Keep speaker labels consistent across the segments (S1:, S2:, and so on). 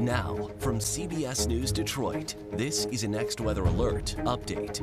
S1: Now, from CBS News Detroit, this is a Next Weather Alert update.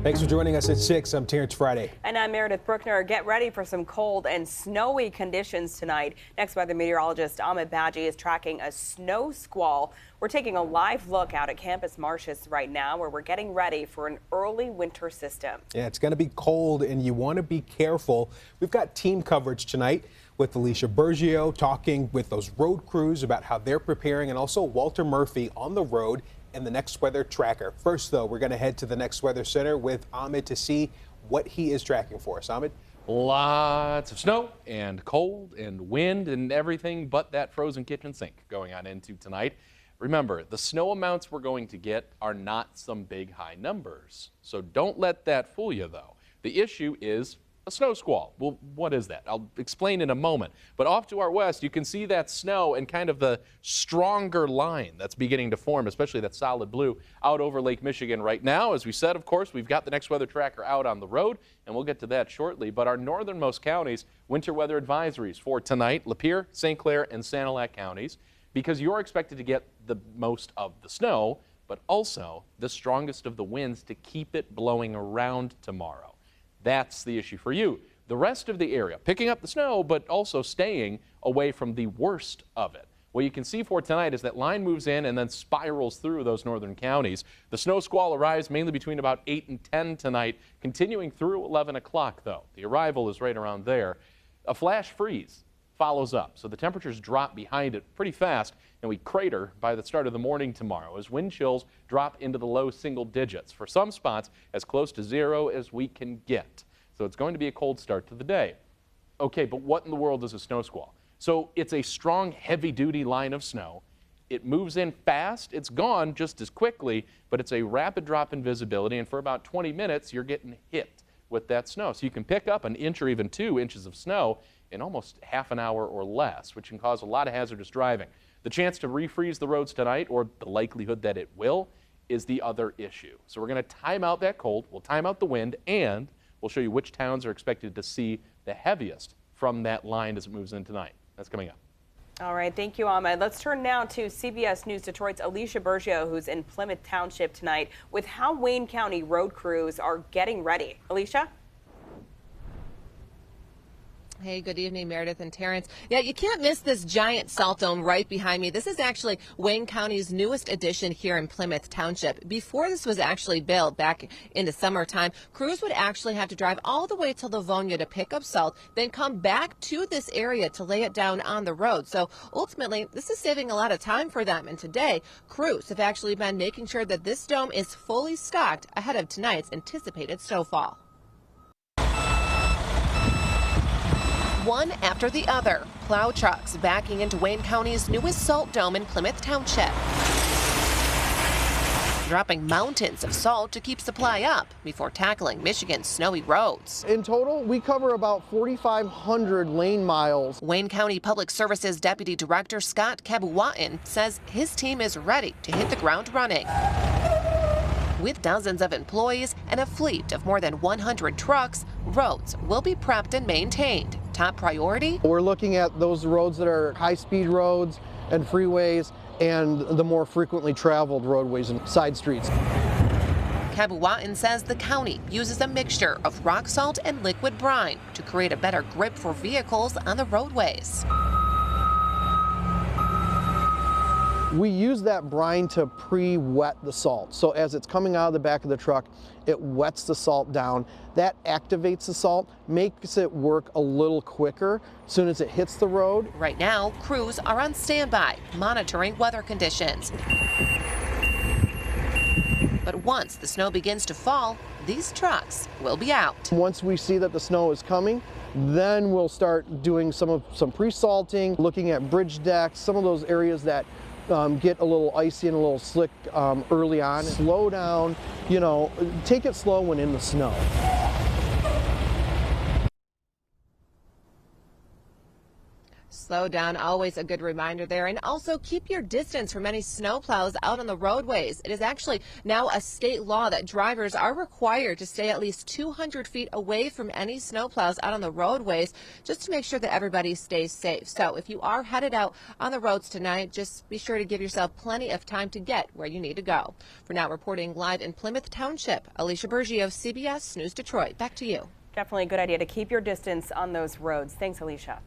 S2: Thanks for joining us at 6. I'm Terrence Friday.
S3: And I'm Meredith Bruckner. Get ready for some cold and snowy conditions tonight. Next weather meteorologist Ahmed Badji is tracking a snow squall. We're taking a live look out at Campus Martius right now, where we're getting ready for an early winter system.
S2: Yeah, it's going to be cold and you want to be careful. We've got team coverage tonight with Alicia Bergio talking with those road crews about how they're preparing, and also Walter Murphy on the road and the Next Weather Tracker. First, though, we're going to head to the Next Weather Center with Ahmed to see what he is tracking for us. Ahmed?
S4: Lots of snow and cold and wind and everything but that frozen kitchen sink going on into tonight. Remember, the snow amounts we're going to get are not some big high numbers. So don't let that fool you, though. The issue is a snow squall. Well, what is that? I'll explain in a moment. But off to our west, you can see that snow and kind of the stronger line that's beginning to form, especially that solid blue out over Lake Michigan right now. As we said, of course, we've got the Next Weather Tracker out on the road, and we'll get to that shortly. But our northernmost counties, winter weather advisories for tonight: Lapeer, St. Clair, and Sanilac counties, because you're expected to get the most of the snow, but also the strongest of the winds to keep it blowing around tomorrow. That's the issue for you. The rest of the area, picking up the snow, but also staying away from the worst of it. What you can see for tonight is that line moves in and then spirals through those northern counties. The snow squall arrives mainly between about 8 and 10 tonight, continuing through 11 o'clock, though. The arrival is right around there. A flash freeze follows up, so the temperatures drop behind it pretty fast, and we crater by the start of the morning tomorrow as wind chills drop into the low single digits. For some spots, as close to 0 as we can get. So it's going to be a cold start to the day. Okay, but what in the world is a snow squall? So it's a strong, heavy-duty line of snow. It moves in fast. It's gone just as quickly, but it's a rapid drop in visibility, and for about 20 minutes, you're getting hit with that snow. So you can pick up an inch or even 2 inches of snow in almost half an hour or less, which can cause a lot of hazardous driving. The chance to refreeze the roads tonight, or the likelihood that it will, is the other issue. So we're going to time out that cold, we'll time out the wind, and we'll show you which towns are expected to see the heaviest from that line as it moves in tonight. That's coming up.
S3: All right, thank you, Ahmed. Let's turn now to CBS News Detroit's Alicia Bergio, who's in Plymouth Township tonight, with how Wayne County road crews are getting ready. Alicia?
S5: Hey, good evening, Meredith and Terrence. Yeah, you can't miss this giant salt dome right behind me. This is actually Wayne County's newest addition here in Plymouth Township. Before this was actually built back in the summertime, crews would actually have to drive all the way to Livonia to pick up salt, then come back to this area to lay it down on the road. So ultimately, this is saving a lot of time for them. And today, crews have actually been making sure that this dome is fully stocked ahead of tonight's anticipated snowfall. One after the other, plow trucks backing into Wayne County's newest salt dome in Plymouth Township, dropping mountains of salt to keep supply up before tackling Michigan's snowy roads.
S6: In total, we cover about 4,500 lane miles.
S5: Wayne County Public Services Deputy Director Scott Kabuwatin says his team is ready to hit the ground running. With dozens of employees and a fleet of more than 100 trucks, roads will be prepped and maintained. Top priority?
S6: We're looking at those roads that are high-speed roads and freeways, and the more frequently traveled roadways and side streets.
S5: Kabuwatin says the county uses a mixture of rock salt and liquid brine to create a better grip for vehicles on the roadways.
S6: We use that brine to pre-wet the salt. So as it's coming out of the back of the truck, it wets the salt down. That activates the salt, makes it work a little quicker as soon as it hits the road.
S5: Right now, crews are on standby, monitoring weather conditions. But once the snow begins to fall, these trucks will be out.
S6: Once we see that the snow is coming, then we'll start doing some pre-salting, looking at bridge decks, some of those areas that get a little icy and a little slick early on. Slow down, take it slow when in the snow.
S5: slow down, always a good reminder there. And also keep your distance from any snowplows out on the roadways. It is actually now a state law that drivers are required to stay at least 200 feet away from any snowplows out on the roadways, just to make sure that everybody stays safe. So if you are headed out on the roads tonight, just be sure to give yourself plenty of time to get where you need to go. For now, reporting live in Plymouth Township, Alicia Bergio, CBS News Detroit. Back to you.
S3: Definitely a good idea to keep your distance on those roads. Thanks, Alicia.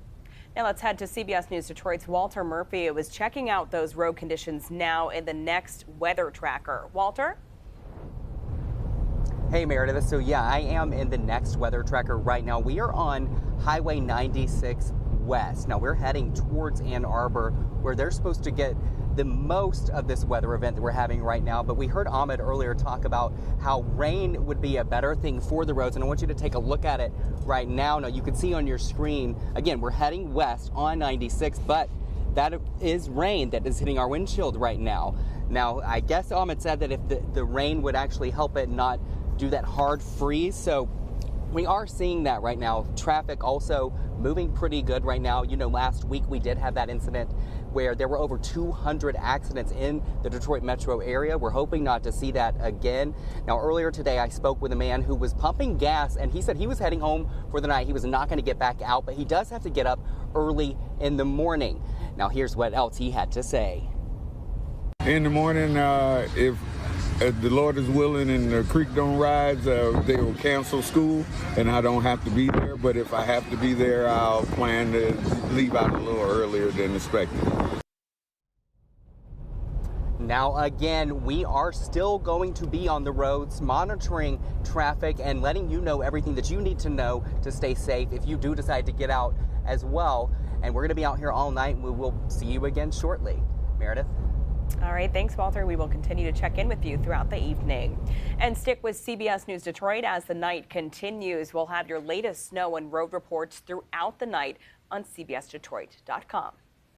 S3: Now let's head to CBS News Detroit's Walter Murphy, who is checking out those road conditions now in the next weather tracker. Walter?
S7: Hey Meredith, so yeah, I am in the next weather tracker right now. We are on Highway 96 West. Now we're heading towards Ann Arbor, where they're supposed to get the most of this weather event that we're having right now. But we heard Ahmed earlier talk about how rain would be a better thing for the roads, and I want you to take a look at it right now. Now you can see on your screen, again, we're heading west on 96, but that is rain that is hitting our windshield right now. Now, I guess Ahmed said that if the rain would actually help it not do that hard freeze, so we are seeing that right now. Traffic also moving pretty good right now. You know, last week we did have that incident where there were over 200 accidents in the Detroit metro area. We're hoping not to see that again. Now, earlier today, I spoke with a man who was pumping gas, and he said he was heading home for the night. He was not going to get back out, but he does have to get up early in the morning. Now, here's what else he had to say.
S8: In the morning, if the Lord is willing and the creek don't rise, they will cancel school and I don't have to be there. But if I have to be there, I'll plan to leave out a little earlier than expected.
S7: Now, again, we are still going to be on the roads monitoring traffic and letting you know everything that you need to know to stay safe if you do decide to get out as well. And we're going to be out here all night, and we will see you again shortly. Meredith?
S3: All right, thanks, Walter. We will continue to check in with you throughout the evening. And stick with CBS News Detroit as the night continues. We'll have your latest snow and road reports throughout the night on CBSDetroit.com.